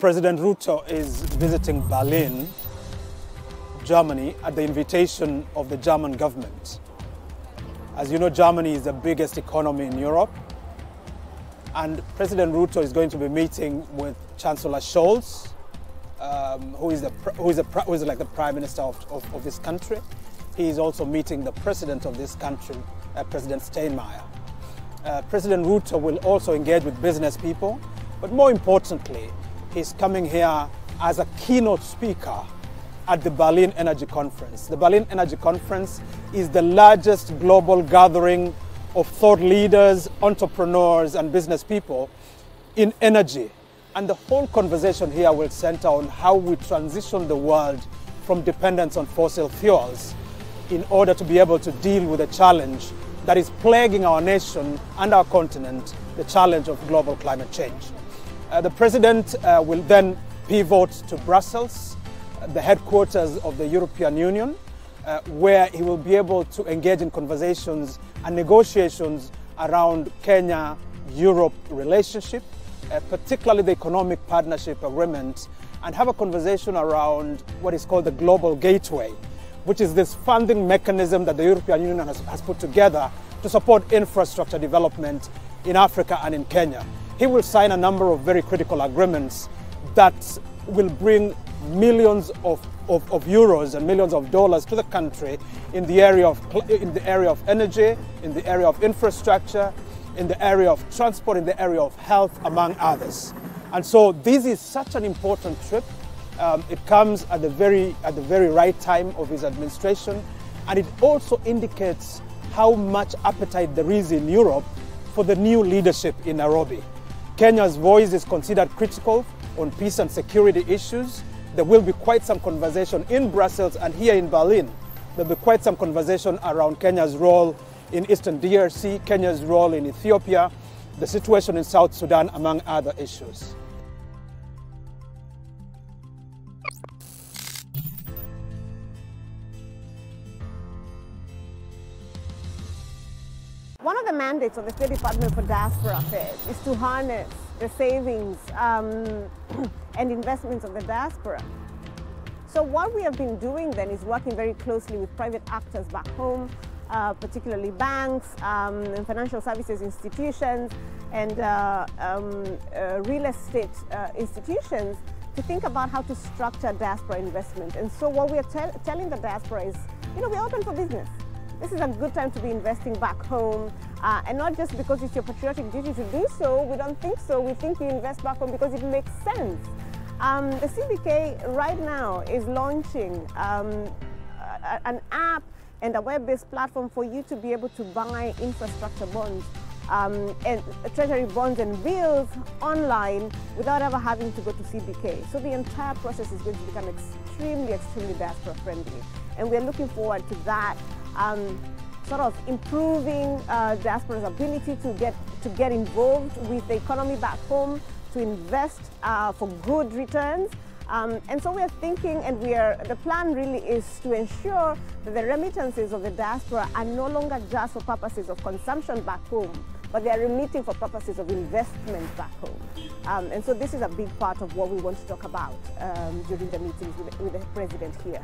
President Ruto is visiting Berlin, Germany, at the invitation of the German government. As you know, Germany is the biggest economy in Europe, and President Ruto is going to be meeting with Chancellor Scholz, who is like the Prime Minister of this country. He is also meeting the President of this country, President Steinmeier. President Ruto will also engage with business people, but more importantly, he's coming here as a keynote speaker at the Berlin Energy Conference. The Berlin Energy Conference is the largest global gathering of thought leaders, entrepreneurs, and business people in energy. And the whole conversation here will center on how we transition the world from dependence on fossil fuels in order to be able to deal with the challenge that is plaguing our nation and our continent, the challenge of global climate change. The President will then pivot to Brussels, the headquarters of the European Union, where he will be able to engage in conversations and negotiations around Kenya-Europe relationship, particularly the economic partnership agreement, and have a conversation around what is called the Global Gateway, which is this funding mechanism that the European Union has put together to support infrastructure development in Africa and in Kenya. He will sign a number of very critical agreements that will bring millions of euros and millions of dollars to the country in the area of energy, in the area of infrastructure, in the area of transport, in the area of health, among others. And so this is such an important trip. It comes at the very right time of his administration, and it also indicates how much appetite there is in Europe for the new leadership in Nairobi. Kenya's voice is considered critical on peace and security issues. There will be quite some conversation in Brussels and here in Berlin. There will be quite some conversation around Kenya's role in Eastern DRC, Kenya's role in Ethiopia, the situation in South Sudan, among other issues. One of the mandates of the State Department for Diaspora Affairs is to harness the savings and investments of the diaspora. So what we have been doing then is working very closely with private actors back home, particularly banks and financial services institutions and real estate institutions, to think about how to structure diaspora investment. And so what we are telling the diaspora is, we're open for business. This is a good time to be investing back home, and not just because it's your patriotic duty to do so. We don't think so. We think you invest back home because it makes sense. The CBK right now is launching an app and a web-based platform for you to be able to buy infrastructure bonds and treasury bonds and bills online without ever having to go to CBK. So the entire process is going to become extremely diaspora friendly, and we're looking forward to that. Sort of improving diaspora's ability to get involved with the economy back home, to invest for good returns. And so we're thinking, and the plan really is to ensure that the remittances of the diaspora are no longer just for purposes of consumption back home, but they are remitting for purposes of investment back home. And so this is a big part of what we want to talk about during the meetings with the President here.